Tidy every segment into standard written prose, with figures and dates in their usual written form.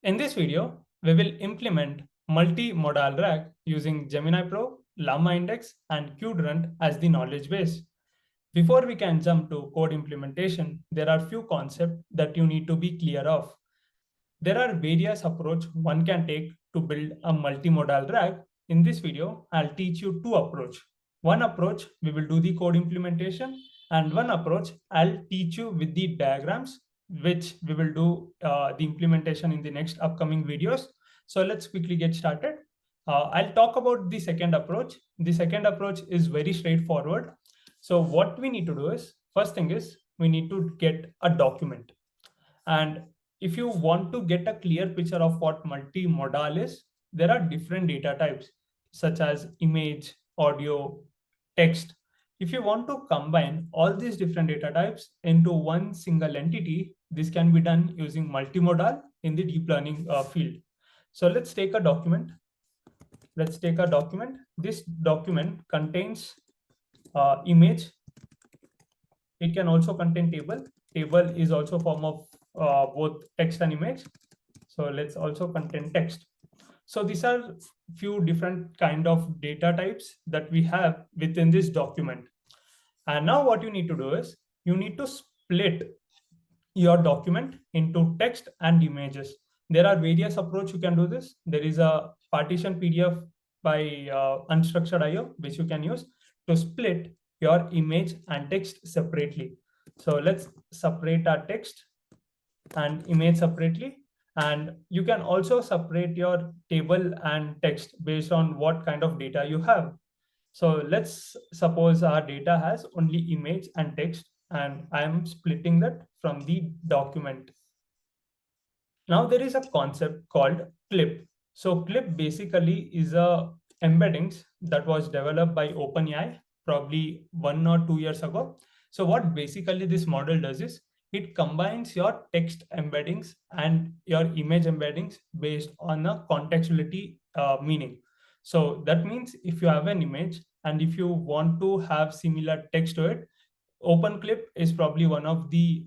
In this video, we will implement multimodal RAG using Gemini Pro, LlamaIndex, and Qdrant as the knowledge base. Before we can jump to code implementation, there are few concepts that you need to be clear of. There are various approaches one can take to build a multimodal RAG. In this video, I'll teach you two approaches. One approach, we will do the code implementation, and one approach, I'll teach you with the diagrams, which we will do the implementation in the next upcoming videos. So let's quickly get started. I'll talk about the second approach. The second approach is very straightforward. So what we need to do is, first thing is, we need to get a document. And if you want to get a clear picture of what multimodal is, there are different data types such as image, audio, text. If you want to combine all these different data types into one single entity, this can be done using multimodal in the deep learning field. So let's take a document. Let's take a document. This document contains image. It can also contain table. Table is also a form of both text and image. So let's also contain text. So these are few different kind of data types that we have within this document. And now what you need to do is you need to split your document into text and images. There are various approaches you can do this. There is a partition PDF by unstructured IO, which you can use to split your image and text separately. So let's separate our text and image separately. And you can also separate your table and text based on what kind of data you have. So let's suppose our data has only image and text, and I'm splitting that from the document. Now there is a concept called clip. So clip basically is a embeddings that was developed by OpenAI probably 1 or 2 years ago. So what basically this model does is it combines your text embeddings and your image embeddings based on a contextuality meaning. So that means if you have an image and if you want to have similar text to it, OpenClip is probably one of the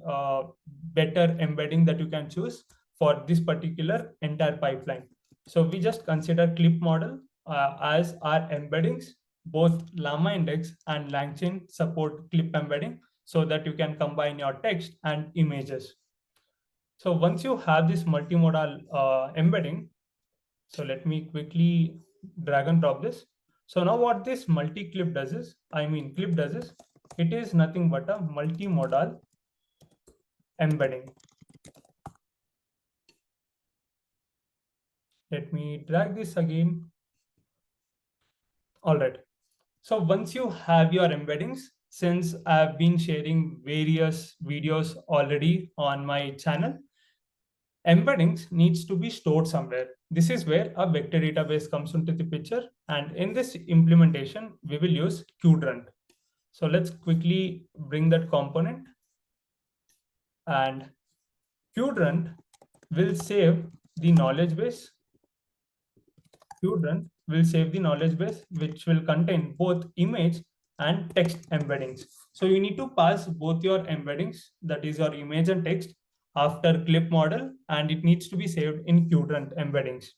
better embedding that you can choose for this particular entire pipeline. So we just consider clip model as our embeddings. Both LlamaIndex and LangChain support clip embedding so that you can combine your text and images. So once you have this multimodal embedding, so let me quickly drag and drop this. So now what this multi-clip does is, clip does is, it is nothing but a multimodal embedding. Let me drag this again. All right. So once you have your embeddings, since I've been sharing various videos already on my channel, embeddings needs to be stored somewhere. This is where a vector database comes into the picture. And in this implementation, we will use Qdrant. So let's quickly bring that component. And Qdrant will save the knowledge base. Qdrant will save the knowledge base, which will contain both image and text embeddings. So you need to pass both your embeddings, that is your image and text, after clip model, and it needs to be saved in Qdrant embeddings.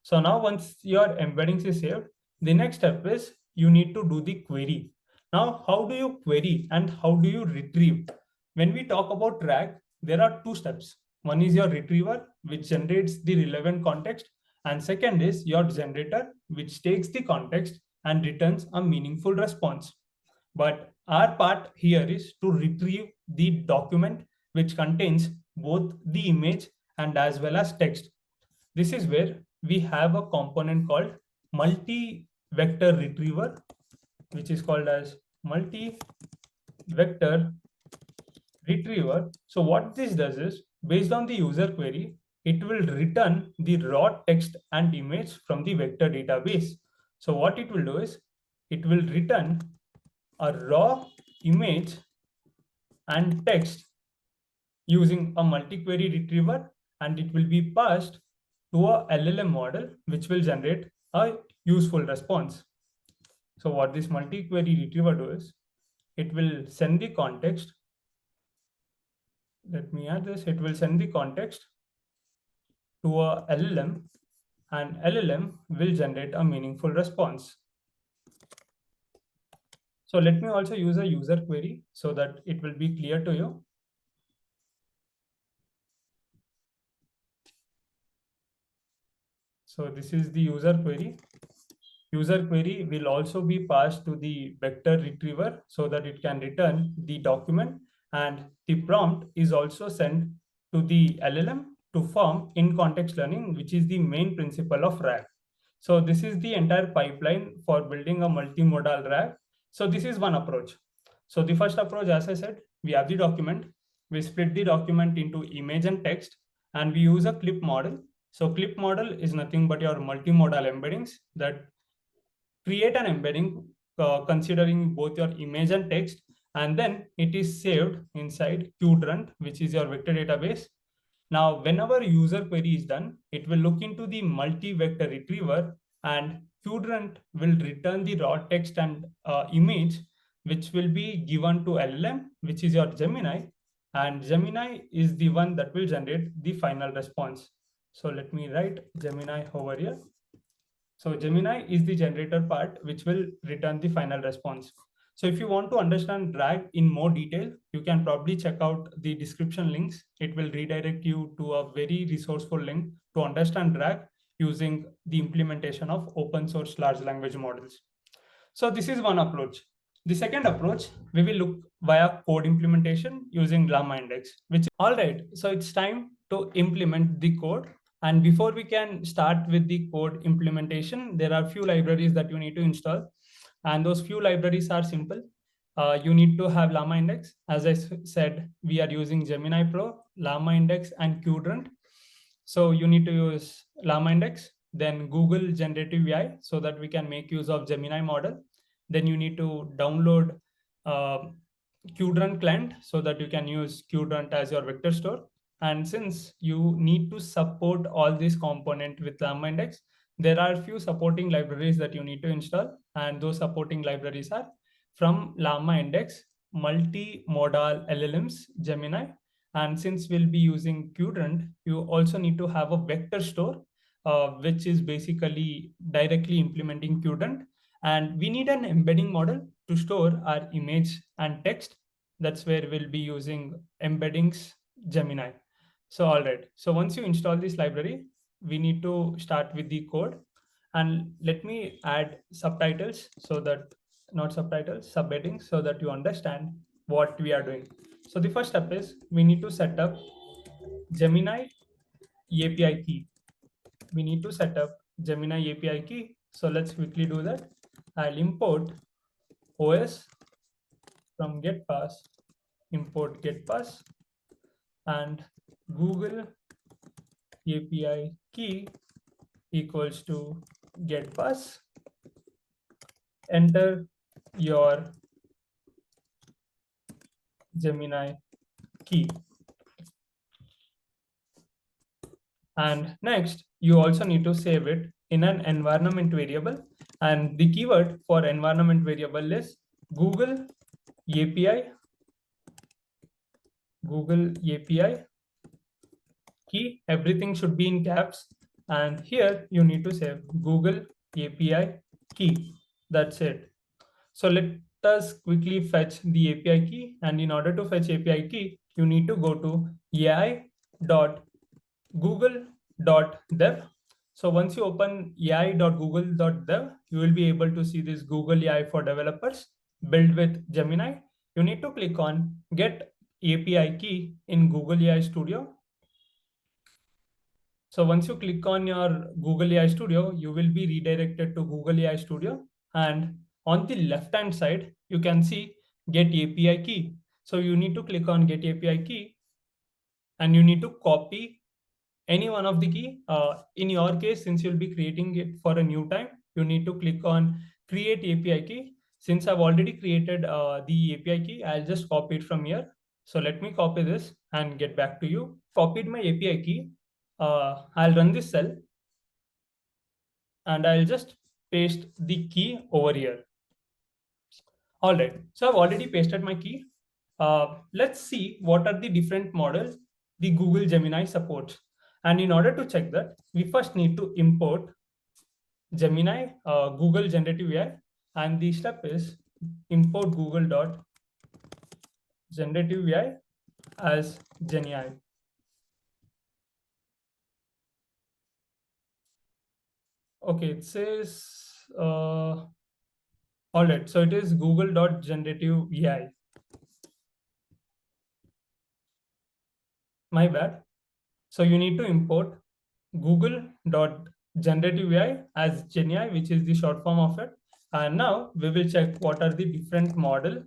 So now once your embeddings is saved, the next step is you need to do the query. Now, how do you query and how do you retrieve? When we talk about RAG, there are two steps. One is your retriever, which generates the relevant context, and second is your generator, which takes the context and returns a meaningful response. But our part here is to retrieve the document which contains both the image and as well as text. This is where we have a component called multi-vector retriever, which is called as multi-vector retriever. So what this does is, based on the user query, it will return the raw text and image from the vector database. So what it will do is, it will return a raw image and text using a multi-query retriever, and it will be passed to a LLM model, which will generate a useful response. So what this multi-query retriever does is, it will send the context. Let me add this. It will send the context to a LLM, and LLM will generate a meaningful response. So let me also use a user query so that it will be clear to you. So this is the user query. User query will also be passed to the vector retriever so that it can return the document, and the prompt is also sent to the LLM to form in-context learning, which is the main principle of RAG. So this is the entire pipeline for building a multimodal RAG. So this is one approach. So the first approach, as I said, we have the document, we split the document into image and text, and we use a clip model. So clip model is nothing but your multimodal embeddings that create an embedding considering both your image and text, and then it is saved inside Qdrant, which is your vector database. Now, whenever user query is done, it will look into the multi-vector retriever, and Qdrant will return the raw text and image, which will be given to LLM, which is your Gemini, and Gemini is the one that will generate the final response. So let me write Gemini over here. So Gemini is the generator part, which will return the final response. So if you want to understand RAG in more detail, you can probably check out the description links. It will redirect you to a very resourceful link to understand RAG using the implementation of open source large language models. So this is one approach. The second approach, we will look via code implementation using LlamaIndex, which all right. So it's time to implement the code. And before we can start with the code implementation, there are few libraries that you need to install. And those few libraries are simple. You need to have LlamaIndex. As I said, we are using Gemini Pro, LlamaIndex, and Qdrant. So you need to use LlamaIndex, then Google Generative AI so that we can make use of Gemini model. Then you need to download uh, Qdrant client so that you can use Qdrant as your vector store. And since you need to support all these components with LlamaIndex, there are a few supporting libraries that you need to install. And those supporting libraries are from LlamaIndex, multimodal LLMs, Gemini. And since we'll be using Qdrant, you also need to have a vector store, which is basically directly implementing Qdrant. And we need an embedding model to store our image and text. That's where we'll be using Embeddings Gemini. So, all right. So once you install this library, we need to start with the code. And let me add subtitles so that, not subtitles, subheadings, so that you understand what we are doing. So the first step is we need to set up Gemini API key. We need to set up Gemini API key. So let's quickly do that. I'll import OS from getPass, import getPass, and Google API key equals to getPass. Enter your Gemini key. And next, you also need to save it in an environment variable. And the keyword for environment variable is Google API, Google API key. Everything should be in caps. And here you need to save Google API key. That's it. So let us quickly fetch the API key. And in order to fetch API key, you need to go to ai.google.dev. So once you open ai.google.dev, you will be able to see this Google AI for developers built with Gemini. You need to click on get API key in Google AI Studio. So once you click on your Google AI Studio, you will be redirected to Google AI Studio. And on the left-hand side, you can see get API key. So you need to click on get API key, and you need to copy any one of the key. In your case, since you'll be creating it for a new time, you need to click on create API key. Since I've already created the API key, I'll just copy it from here. So let me copy this and get back to you. Copied my API key. I'll run this cell and I'll just paste the key over here. All right, so I've already pasted my key. Let's see what are the different models the Google Gemini supports. And in order to check that, we first need to import Gemini, Google Generative AI, and the step is import google.generative AI as Gemini. Okay, it says, all right, so it is google.generative AI. My bad. So you need to import google.generative AI as Gemini, which is the short form of it. And now we will check what are the different model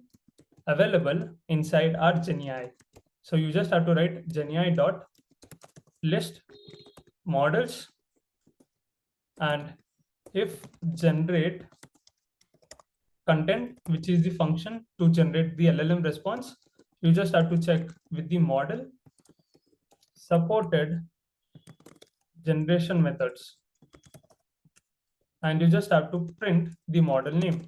available inside our Gemini. So you just have to write Gemini.list models, and if generate content, which is the function to generate the LLM response, you just have to check with the model supported generation methods, and you just have to print the model name.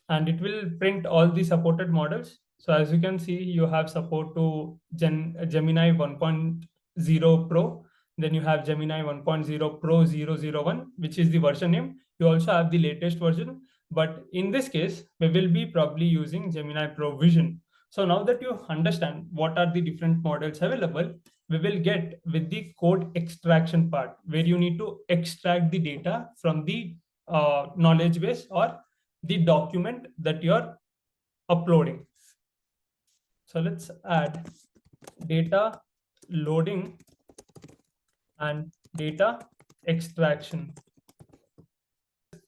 And it will print all the supported models. So as you can see, you have support to Gemini 1.0 Pro, then you have Gemini 1.0 Pro 001, which is the version name. You also have the latest version, but in this case, we will be probably using Gemini Pro Vision. So now that you understand what are the different models available, we will get with the code extraction part, where you need to extract the data from the knowledge base or the document that you're uploading. So let's add data loading and data extraction.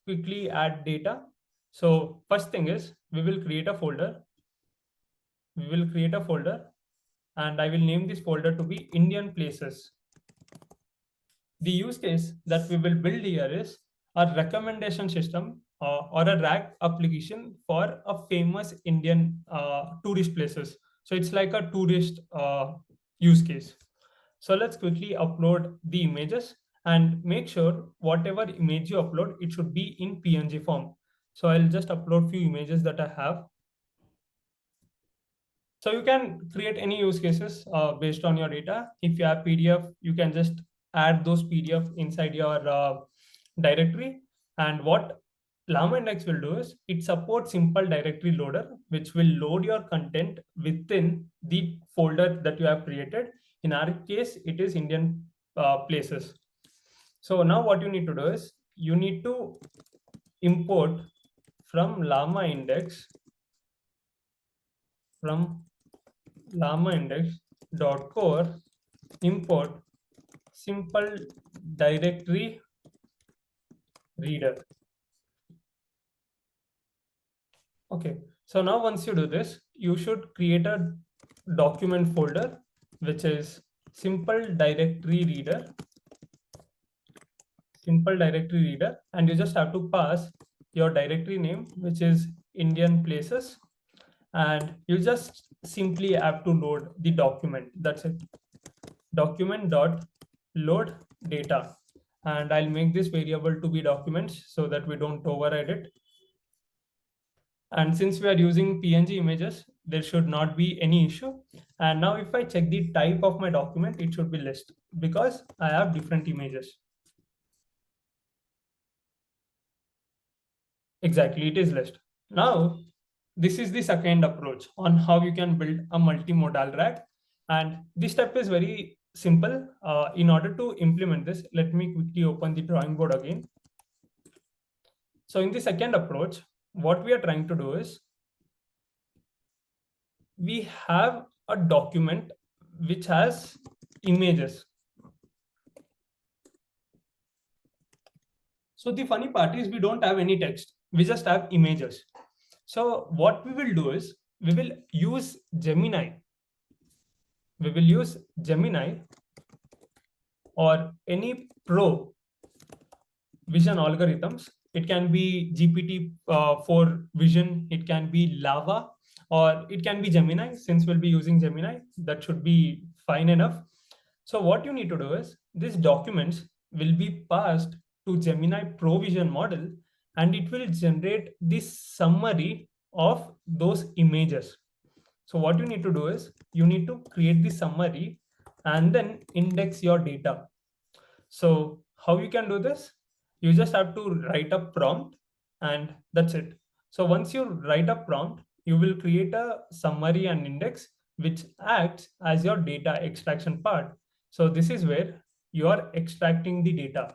Quickly add data. So first thing is we will create a folder. And I will name this folder to be Indian places. The use case that we will build here is a recommendation system or a RAG application for a famous Indian tourist places. So it's like a tourist use case. So let's quickly upload the images and make sure whatever image you upload, it should be in PNG form. So I'll just upload few images that I have. So you can create any use cases based on your data. If you have PDF, you can just add those PDF inside your directory. And what LlamaIndex will do is it supports simple directory loader, which will load your content within the folder that you have created. In our case, it is Indian places. So now what you need to do is you need to import from LlamaIndex.core import simple directory reader. Okay, so now once you do this, you should create a document folder, which is simple directory reader, and you just have to pass your directory name, which is Indian places, and you just simply have to load the document. That's it. Document.load data. And I'll make this variable to be documents so that we don't override it. And since we are using PNG images, there should not be any issue. And now if I check the type of my document, it should be list because I have different images. Exactly, it is list. Now, this is the second approach on how you can build a multimodal RAG. And this step is very simple. In order to implement this, let me quickly open the drawing board again. So in the second approach, what we are trying to do is we have a document which has images. So the funny part is we don't have any text. We just have images. So what we will do is we will use Gemini. Or any pro vision algorithms. It can be GPT for vision. It can be Lava, or it can be Gemini. Since we'll be using Gemini, that should be fine enough. So what you need to do is these documents will be passed to Gemini Pro Vision model, and it will generate this summary of those images. So what you need to do is you need to create the summary and then index your data. So how you can do this? You just have to write a prompt and that's it. So once you write a prompt, you will create a summary and index which acts as your data extraction part. So this is where you are extracting the data.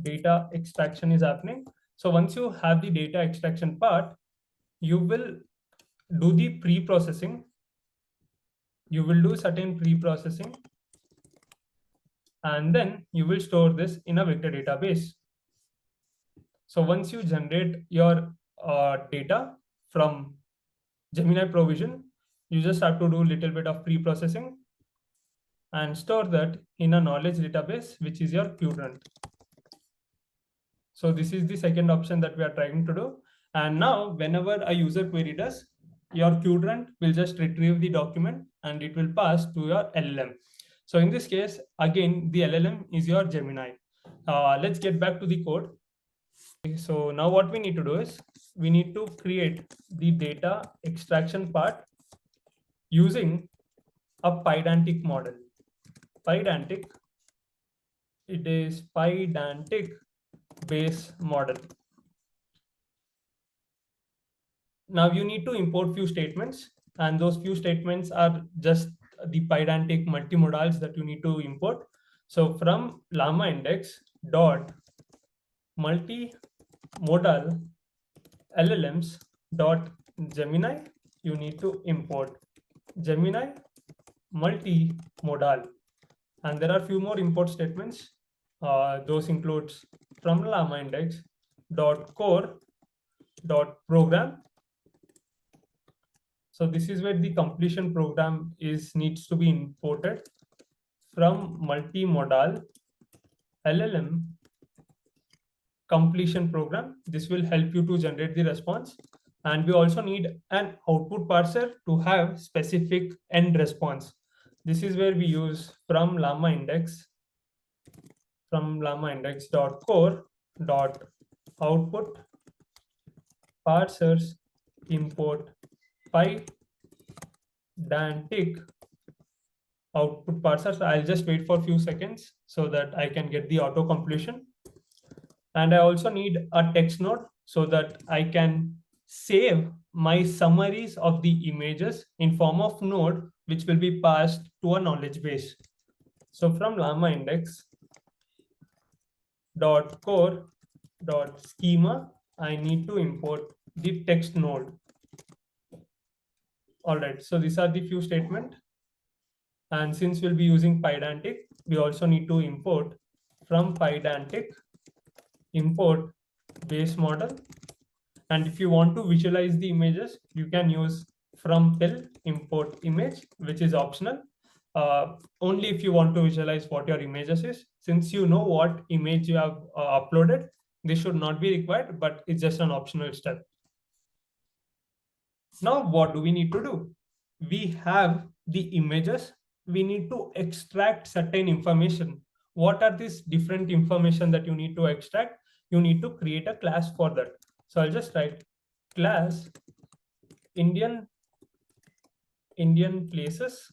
Data extraction is happening. So once you have the data extraction part, you will do the pre-processing. You will do certain pre-processing and then you will store this in a vector database. So once you generate your data from Gemini Provision, you just have to do a little bit of pre-processing and store that in a knowledge database, which is your Qdrant. So this is the second option that we are trying to do. And now whenever a user query does, your Qdrant will just retrieve the document and it will pass to your LLM. So in this case, again, the LLM is your Gemini. Let's get back to the code. So now what we need to do is we need to create the data extraction part using a Pydantic model. Pydantic, it is Pydantic base model. Now you need to import few statements and those few statements are just the Pydantic multimodals that you need to import. So from LlamaIndex dot multimodal LLMs dot Gemini, you need to import Gemini multimodal, and there are few more import statements. Those includes from LlamaIndex dot core dot program. So this is where the completion program needs to be imported from multimodal LLM completion program. This will help you to generate the response. And we also need an output parser to have specific end response. This is where we use from LlamaIndex dot core dot output parsers import Pydantic output parser. So I'll just wait for a few seconds so that I can get the auto completion. And I also need a text node so that I can save my summaries of the images in form of node, which will be passed to a knowledge base. So from LlamaIndex dot core dot schema, I need to import the text node. All right, so these are the few statements. And since we'll be using Pydantic, we also need to import from Pydantic import base model. And if you want to visualize the images, you can use from pill import image, which is optional. Only if you want to visualize what your images is. Since you know what image you have uploaded, this should not be required, but it's just an optional step. Now, what do we need to do? We have the images. We need to extract certain information. What are these different information that you need to extract? You need to create a class for that. So I'll just write class Indian places,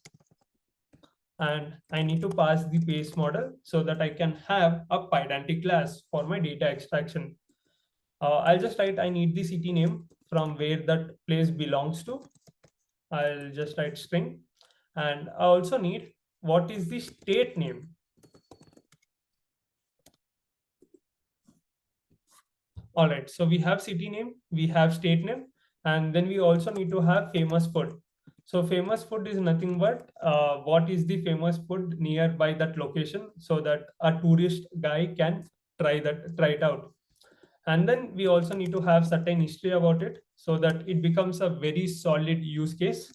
and I need to pass the base model so that I can have a Pydantic class for my data extraction. I'll just write I need the city name from where that place belongs to. I'll just write string, and I also need what is the state name. All right, so we have city name, we have state name, and then we also need to have famous food. So famous food is nothing but what is the famous food nearby that location so that a tourist guy can try it out. And then we also need to have certain history about it so that it becomes a very solid use case.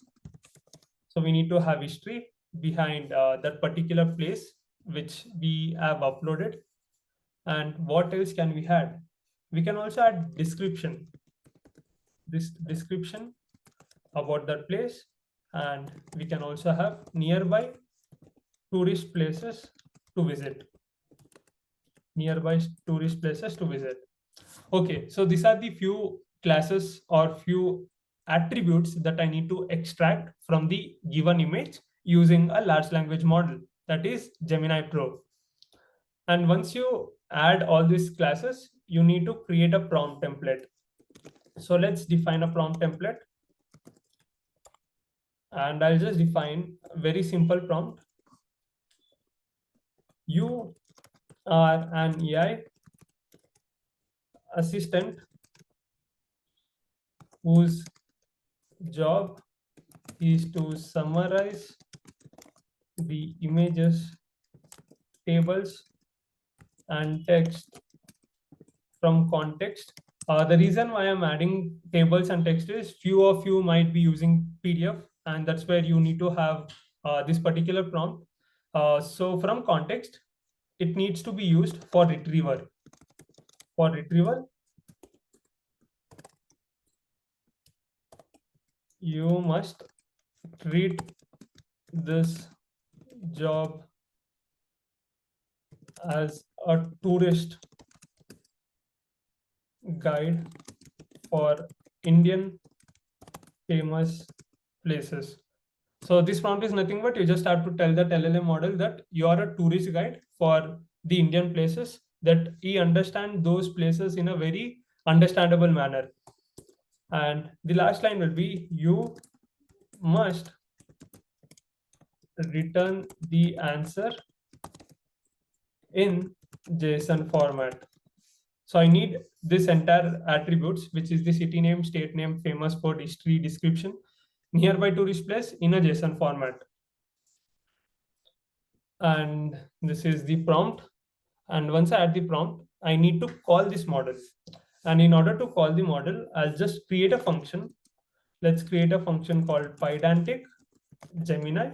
So we need to have history behind that particular place which we have uploaded. And what else can we add? We can also add description. This description about that place, and we can also have nearby tourist places to visit. Nearby tourist places to visit. Okay, so these are the few classes or few attributes that I need to extract from the given image using a large language model, that is Gemini Pro. And once you add all these classes, you need to create a prompt template. So let's define a prompt template. And I'll just define a very simple prompt. You are an AI assistant whose job is to summarize the images, tables, and text from context. The reason why I'm adding tables and text is few of you might be using PDF, and that's where you need to have this particular prompt. So from context, it needs to be used for retrieval. For retrieval, you must treat this job as a tourist guide for Indian famous places. So this prompt is nothing but you just have to tell that LLM model that you are a tourist guide for the Indian places, that he understand those places in a very understandable manner. And the last line will be, you must return the answer in JSON format. So I need this entire attributes, which is the city name, state name, famous sport, history, description, nearby tourist place in a JSON format. And this is the prompt. And once I add the prompt, I need to call this model. And in order to call the model, I'll just create a function. Let's create a function called Pydantic Gemini.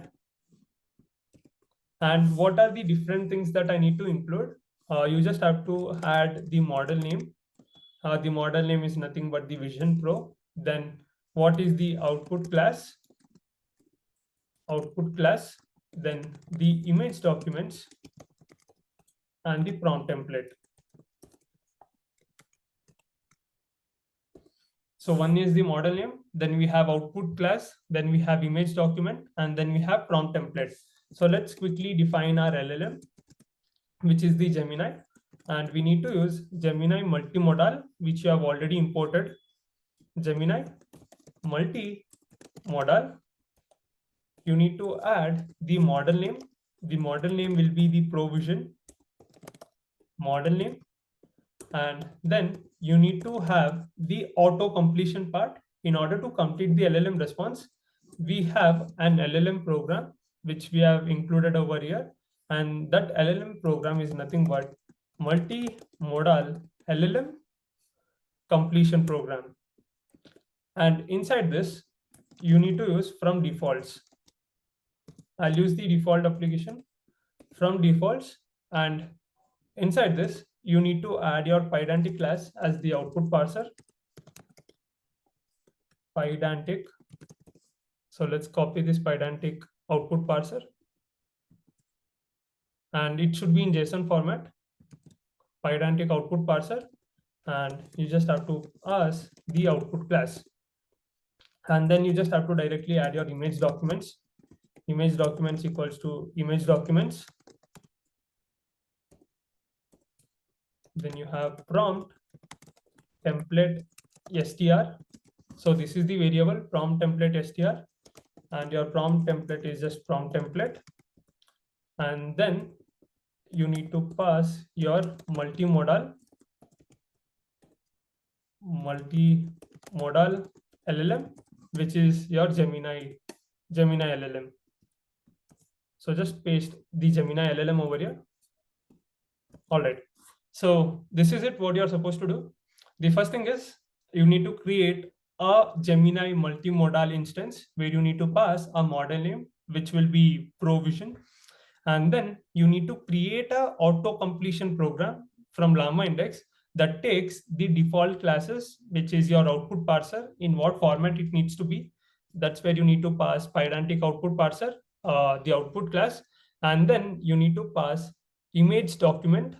And what are the different things that I need to include? You just have to add the model name. The model name is nothing but the Vision Pro. Then what is the output class? Output class. Then the image documents and the prompt template. So one is the model name, then we have output class, then we have image document, and then we have prompt template. So let's quickly define our LLM, which is the Gemini. And we need to use Gemini multimodal, which you have already imported. Gemini multimodal. You need to add the model name. The model name will be the provision model name. And then you need to have the auto completion part. In order to complete the LLM response, we have an LLM program which we have included over here. And that LLM program is nothing but multimodal LLM completion program. And inside this, you need to use from defaults. I'll use the default application from defaults. And inside this, you need to add your Pydantic class as the output parser. Pydantic. So let's copy this Pydantic output parser. And it should be in JSON format. Pydantic output parser. And you just have to pass the output class. And then you just have to directly add your image documents. Image documents equals to image documents. Then you have prompt template str. So this is the variable prompt template str, and your prompt template is just prompt template. And then you need to pass your multimodal LLM, which is your Gemini LLM. So just paste the Gemini LLM over here. All right. So this is it, what you're supposed to do. The first thing is you need to create a Gemini multimodal instance where you need to pass a model name, which will be provision. And then you need to create a auto completion program from LlamaIndex that takes the default classes, which is your output parser, in what format it needs to be. That's where you need to pass Pydantic output parser, the output class. And then you need to pass image document.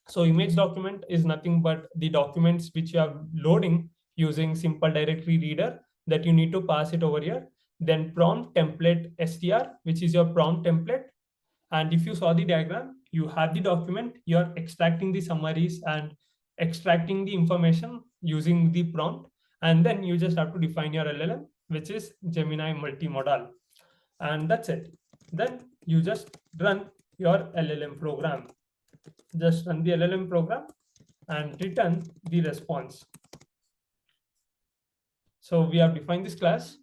So image document is nothing but the documents which you are loading using simple directory reader that you need to pass it over here. Then prompt template str, which is your prompt template. And if you saw the diagram, you have the document, you're extracting the summaries and extracting the information using the prompt. And then you just have to define your LLM, which is Gemini multimodal. And that's it. Then you just run your LLM program. Just run the LLM program and return the response. So we have defined this class.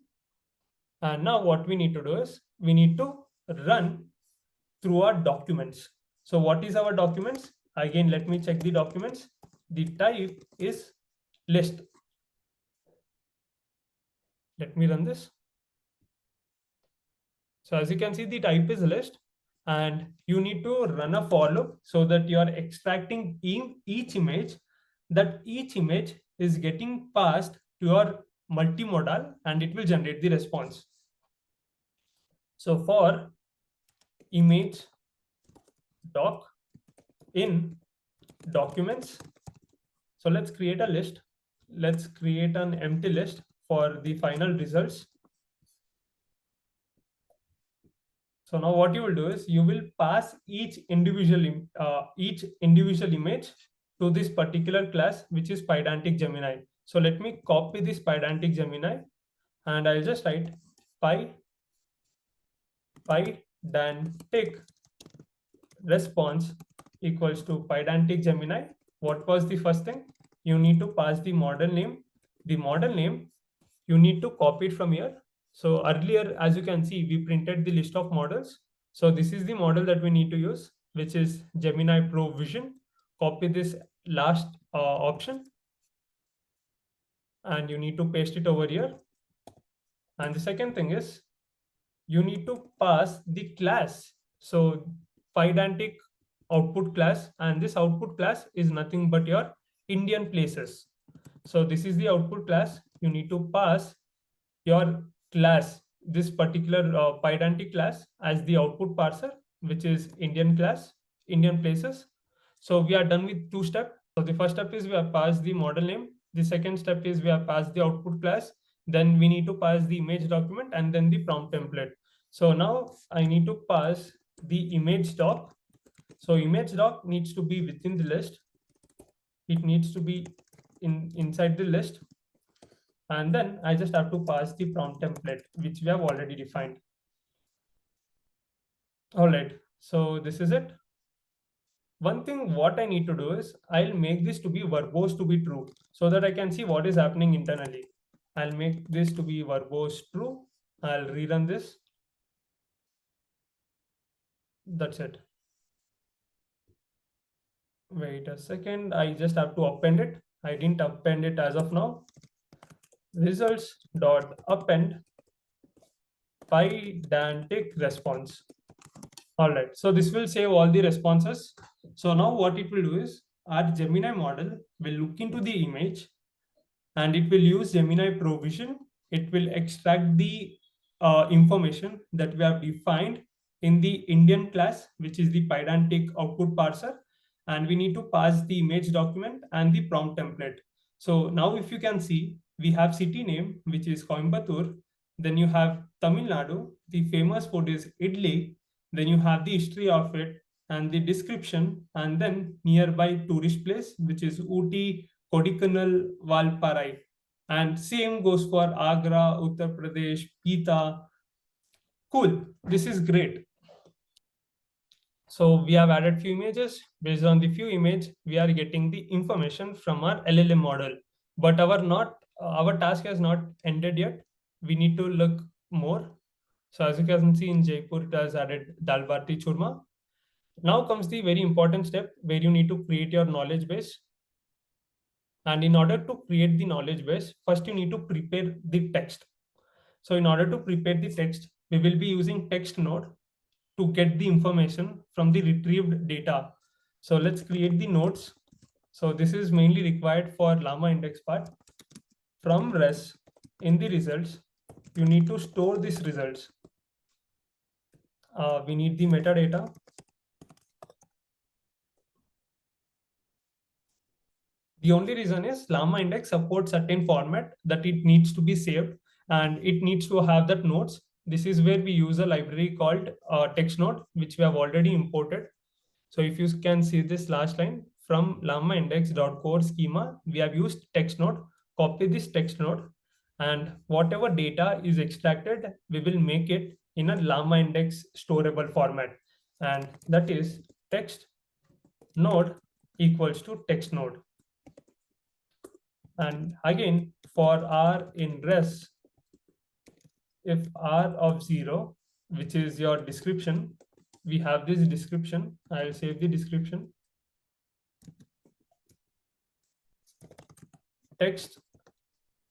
And now what we need to do is we need to run through our documents. So what is our documents? Again, let me check the documents. The type is list. Let me run this. So as you can see, the type is list, and you need to run a for loop so that you are extracting each image, that each image is getting passed to your multimodal and it will generate the response. So for image doc in documents, so let's create a list. Let's create an empty list for the final results. So now what you will do is you will pass each individual image to this particular class, which is Pydantic Gemini. So let me copy this Pydantic Gemini and I'll just write Pydantic response equals to Pydantic Gemini. What was the first thing? You need to pass the model name. The model name, you need to copy it from here. So earlier, as you can see, we printed the list of models. So this is the model that we need to use, which is Gemini Pro Vision. Copy this last option and you need to paste it over here. And the second thing is you need to pass the class. So Pydantic output class, and this output class is nothing but your Indian places. So this is the output class. You need to pass your class, this particular Pydantic class, as the output parser, which is Indian class, Indian places. So we are done with two steps. So the first step is we have passed the model name. The second step is we have passed the output class. Then we need to pass the image document and then the prompt template. So now I need to pass the image doc. So image doc needs to be within the list. It needs to be inside the list. And then I just have to pass the prompt template, which we have already defined. All right, so this is it. One thing what I need to do is I'll make this to be verbose to be true so that I can see what is happening internally. I'll make this to be verbose true. I'll rerun this. That's it. Wait a second. I just have to append it. I didn't append it as of now. Results dot append Pydantic response. All right. So this will save all the responses. So now what it will do is our Gemini model will look into the image and it will use Gemini Pro Vision. It will extract the information that we have defined in the Indian class, which is the Pydantic output parser. And we need to pass the image document and the prompt template. So now if you can see, we have city name, which is Coimbatore. Then you have Tamil Nadu. The famous food is idli. Then you have the history of it and the description, and then nearby tourist place, which is Ooty, Kodaikanal, Valparai. And same goes for Agra, Uttar Pradesh, Pita. Cool. This is great. So we have added few images. Based on the few image, we are getting the information from our LLM model. But our task has not ended yet. We need to look more. So as you can see in Jaipur, it has added Dal Bati Churma. Now comes the very important step where you need to create your knowledge base. And in order to create the knowledge base, first you need to prepare the text. So in order to prepare the text, we will be using text node to get the information from the retrieved data. So let's create the nodes. So this is mainly required for LlamaIndex part. From res in the results, you need to store these results. We need the metadata. The only reason is LlamaIndex supports certain format that it needs to be saved. and it needs to have that nodes. This is where we use a library called text node, which we have already imported. So if you can see this last line, from LlamaIndex.core schema, we have used text node. Copy this text node, and whatever data is extracted, we will make it in a LlamaIndex storable format, and that is text node equals to text node. And again, for r in res, if r of 0, which is your description, we have this description. I'll save the description. Text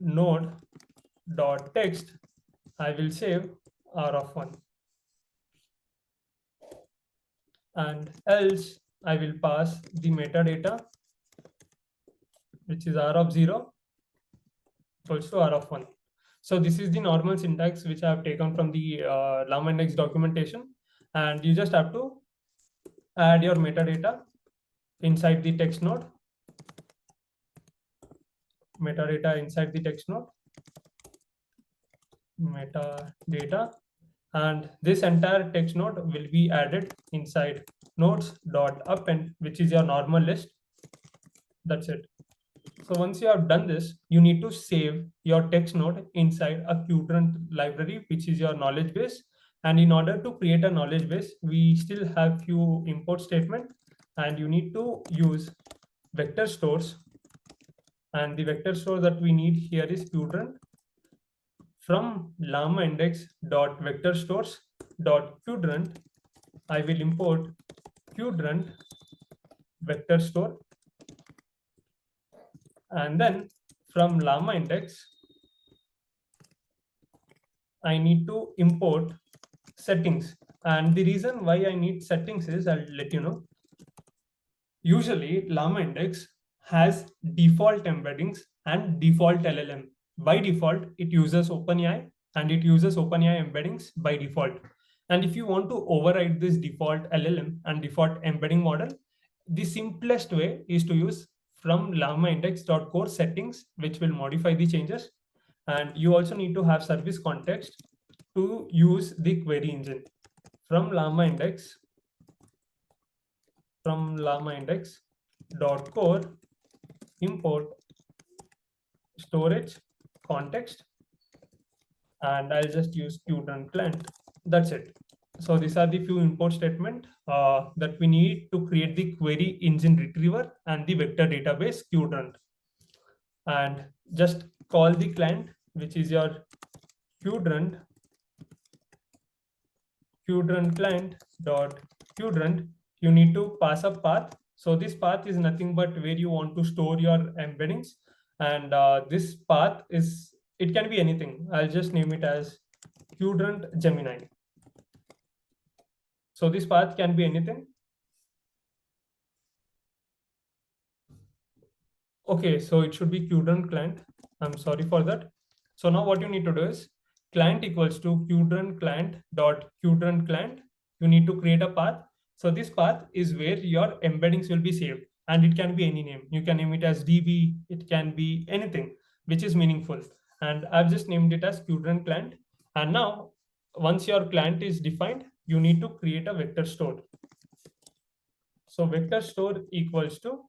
node dot text, I will save r of 1, and else I will pass the metadata, which is r of 0 equals to r of 1. So this is the normal syntax which I have taken from the LlamaIndex documentation, and you just have to add your metadata inside the text node, metadata inside the text node, metadata, and this entire text node will be added inside nodes.append, which is your normal list. That's it. So once you have done this, you need to save your text node inside a Qdrant library, which is your knowledge base. And in order to create a knowledge base, we still have few import statements, and you need to use vector stores. And the vector store that we need here is Qdrant. From LlamaIndex.vectorstores.Qdrant, I will import Qdrant vector store, and then from LlamaIndex, I need to import settings. And the reason why I need settings is, I'll let you know. Usually LlamaIndex has default embeddings and default LLM. By default, it uses OpenAI, and it uses OpenAI embeddings by default. And if you want to override this default LLM and default embedding model, the simplest way is to use from LlamaIndex.core settings, which will modify the changes. And you also need to have service context to use the query engine. From LlamaIndex.core, import storage context, and I'll just use Qdrant client. That's it. So these are the few import statements that we need to create the query engine retriever and the vector database Qdrant. And just call the client, which is your Qdrant client dot Qdrant. You need to pass a path. So this path is nothing but where you want to store your embeddings, and this path is, it can be anything. I'll just name it as Qdrant Gemini. So this path can be anything. Okay, so it should be Qdrant client. I'm sorry for that. So now what you need to do is client equals to Qdrant client dot Qdrant client. You need to create a path. So this path is where your embeddings will be saved, and it can be any name. You can name it as DB. It can be anything which is meaningful. And I've just named it as Qdrant client. And now once your client is defined, you need to create a vector store. So vector store equals to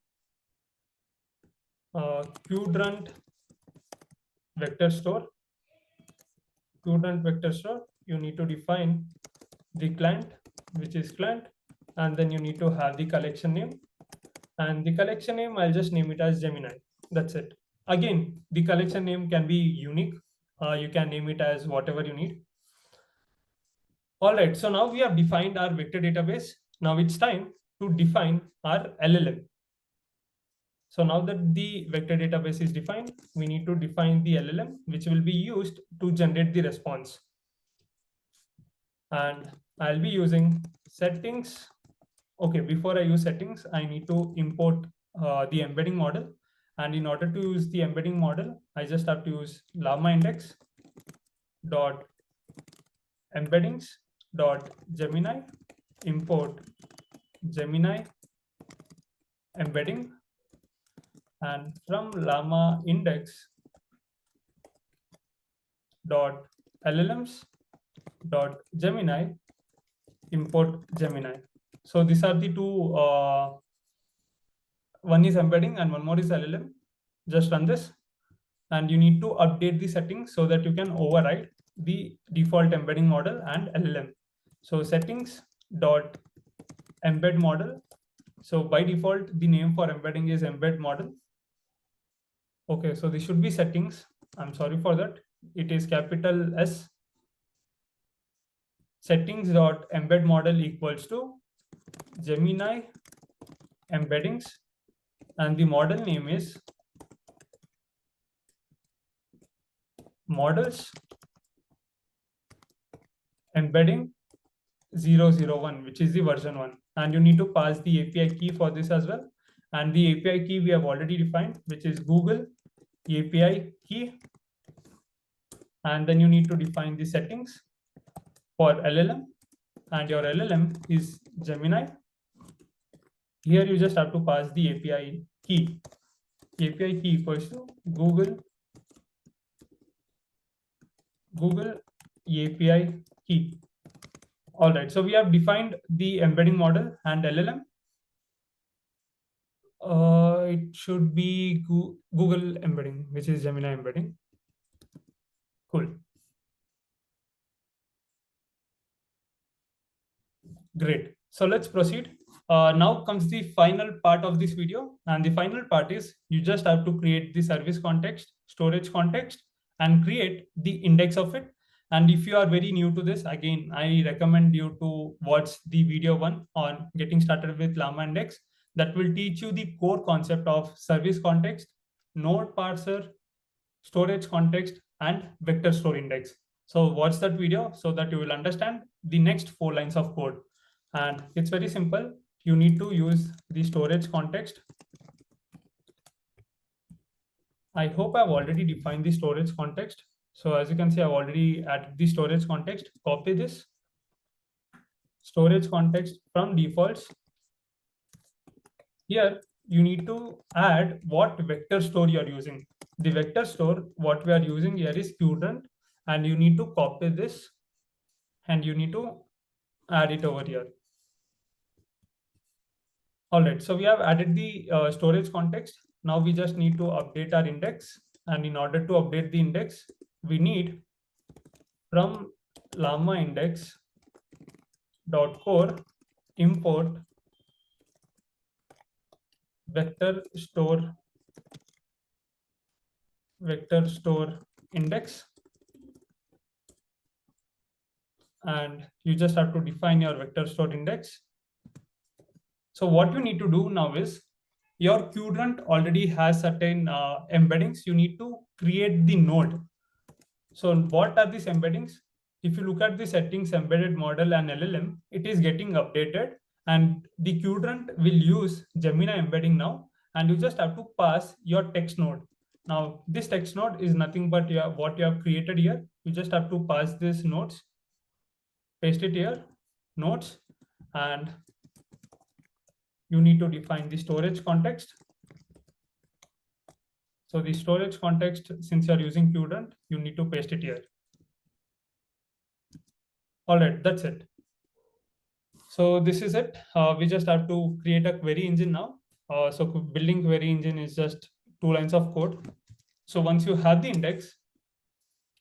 Qdrant vector store. Qdrant vector store, you need to define the client, which is client, and then you need to have the collection name. And the collection name, I'll just name it as Gemini. That's it. Again, the collection name can be unique. You can name it as whatever you need. All right, so now we have defined our vector database. Now it's time to define our LLM. So now that the vector database is defined, we need to define the LLM, which will be used to generate the response. And I'll be using settings. Okay, before I use settings, I need to import the embedding model. And in order to use the embedding model, I just have to use LlamaIndex dot embeddings dot Gemini, import Gemini embedding, and from LlamaIndex dot LLMs dot Gemini import Gemini. So these are the two, one is embedding and one more is LLM. Just run this, and you need to update the settings so that you can override the default embedding model and LLM. So settings dot embed model. So by default, the name for embedding is embed model. Okay, so this should be settings. I'm sorry for that. It is capital S. Settings dot embed model equals to Gemini embeddings, and the model name is models embedding 001, which is the version 1. And you need to pass the API key for this as well. And the API key we have already defined, which is Google API key. And then you need to define the settings for LLM, and your LLM is Gemini. Here you just have to pass the API key. API key equals to Google API key. All right, so we have defined the embedding model and LLM. It should be Google embedding, which is Gemini embedding. Cool. Great. So let's proceed. Now comes the final part of this video. And the final part is you just have to create the service context, storage context, and create the index of it. And if you are very new to this, again, I recommend you to watch the video one on getting started with LlamaIndex. That will teach you the core concept of service context, node parser, storage context, and vector store index. So watch that video so that you will understand the next 4 lines of code. And it's very simple. You need to use the storage context. I hope I've already defined the storage context. So as you can see, I've already added the storage context. Copy this storage context from defaults. Here, you need to add what vector store you're using. The vector store, what we are using here is Qdrant, and you need to copy this and you need to add it over here. All right, so we have added the storage context. Now we just need to update our index. And in order to update the index, we need from LlamaIndex.core import vector store index. And you just have to define your vector store index. So what you need to do now is your Qdrant already has certain embeddings. You need to create the node. So what are these embeddings? If you look at the settings, embedded model and LLM, it is getting updated, and the Qdrant will use Gemini embedding now, and you just have to pass your text node. Now this text node is nothing but what you have created here. You just have to pass this nodes, paste it here, nodes, and you need to define the storage context. So the storage context, since you're using Qdrant, you need to paste it here. All right, that's it. So this is it. We just have to create a query engine now. So building query engine is just 2 lines of code. So once you have the index,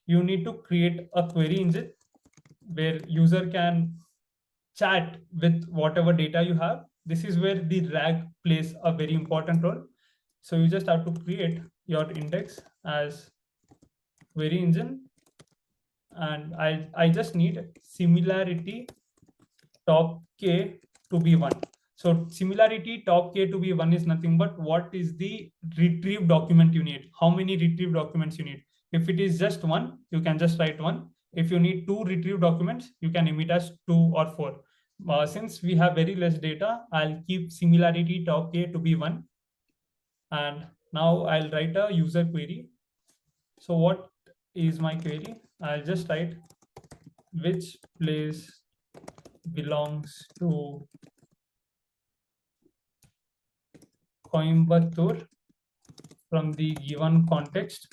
you need to create a query engine where user can chat with whatever data you have. This is where the RAG plays a very important role. So you just have to create your index as query engine, and I just need similarity top k to be 1. So similarity top k to be 1 is nothing but what is the retrieve document you need, how many retrieve documents you need. If it is just 1, you can just write 1. If you need 2 retrieve documents, you can emit as 2 or 4. Since we have very less data, I'll keep similarity top k to be 1. And now I'll write a user query. So what is my query? I'll just write which place belongs to Coimbatore from the given context.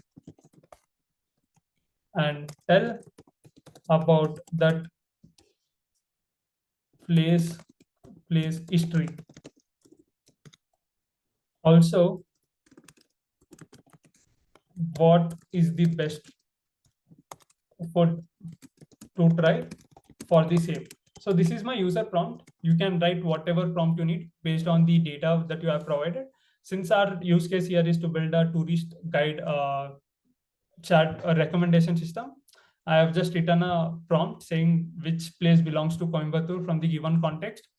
and tell about that place history. Also, what is the best for to try for the same. So this is my user prompt. You can write whatever prompt you need based on the data that you have provided. Since our use case here is to build a tourist guide chat recommendation system, I have just written a prompt saying which place belongs to Coimbatore from the given context,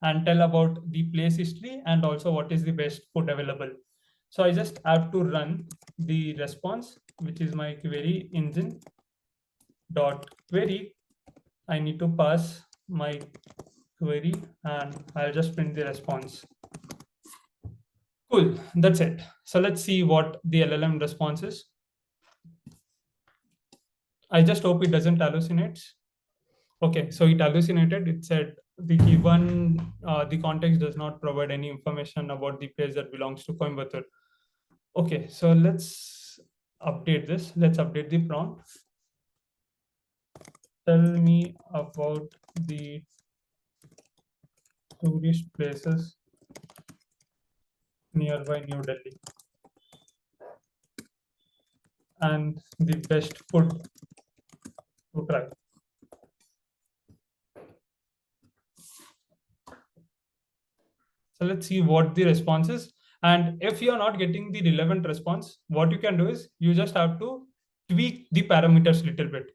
and tell about the place history and also what is the best food available. So I just have to run the response, which is my query engine dot query. I need to pass my query and I'll just print the response. Cool, that's it. So let's see what the LLM response is. I just hope it doesn't hallucinate. Okay, so it hallucinated. It said the given the context does not provide any information about the place that belongs to Coimbatore. Okay, so let's update this. Let's update the prompt. Tell me about the tourist places nearby New Delhi and the best food to try. So let's see what the response is. And if you're not getting the relevant response, what you can do is you just have to tweak the parameters a little bit.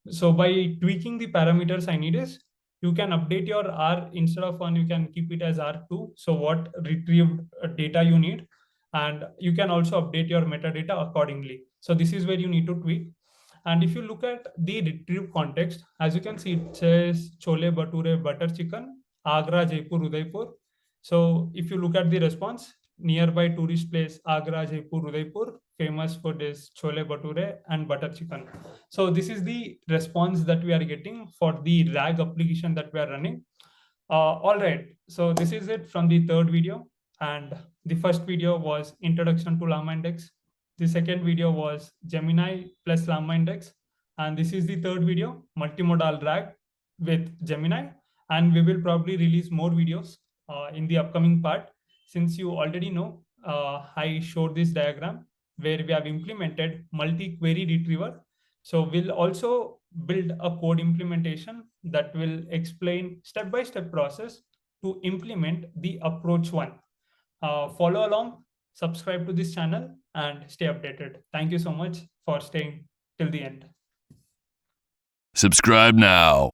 So by tweaking the parameters I need is you can update your R instead of 1, you can keep it as R2. So what retrieved data you need, and you can also update your metadata accordingly. So this is where you need to tweak. And if you look at the retrieve context, as you can see, it says Chole Bhature Butter Chicken, Agra, Jaipur, Udaipur. So if you look at the response, nearby tourist place, Agra, Jaipur, Udaipur, famous food is Chole Bhature and butter chicken. So this is the response that we are getting for the RAG application that we are running. All right, so this is it from the third video. And the first video was introduction to LlamaIndex. The second video was Gemini plus LlamaIndex. And this is the third video, multimodal RAG with Gemini. And we will probably release more videos in the upcoming part. Since you already know, I showed this diagram where we have implemented multi-query retriever. So we'll also build a code implementation that will explain step-by-step process to implement the approach one. Follow along, subscribe to this channel, and stay updated. Thank you so much for staying till the end. Subscribe now.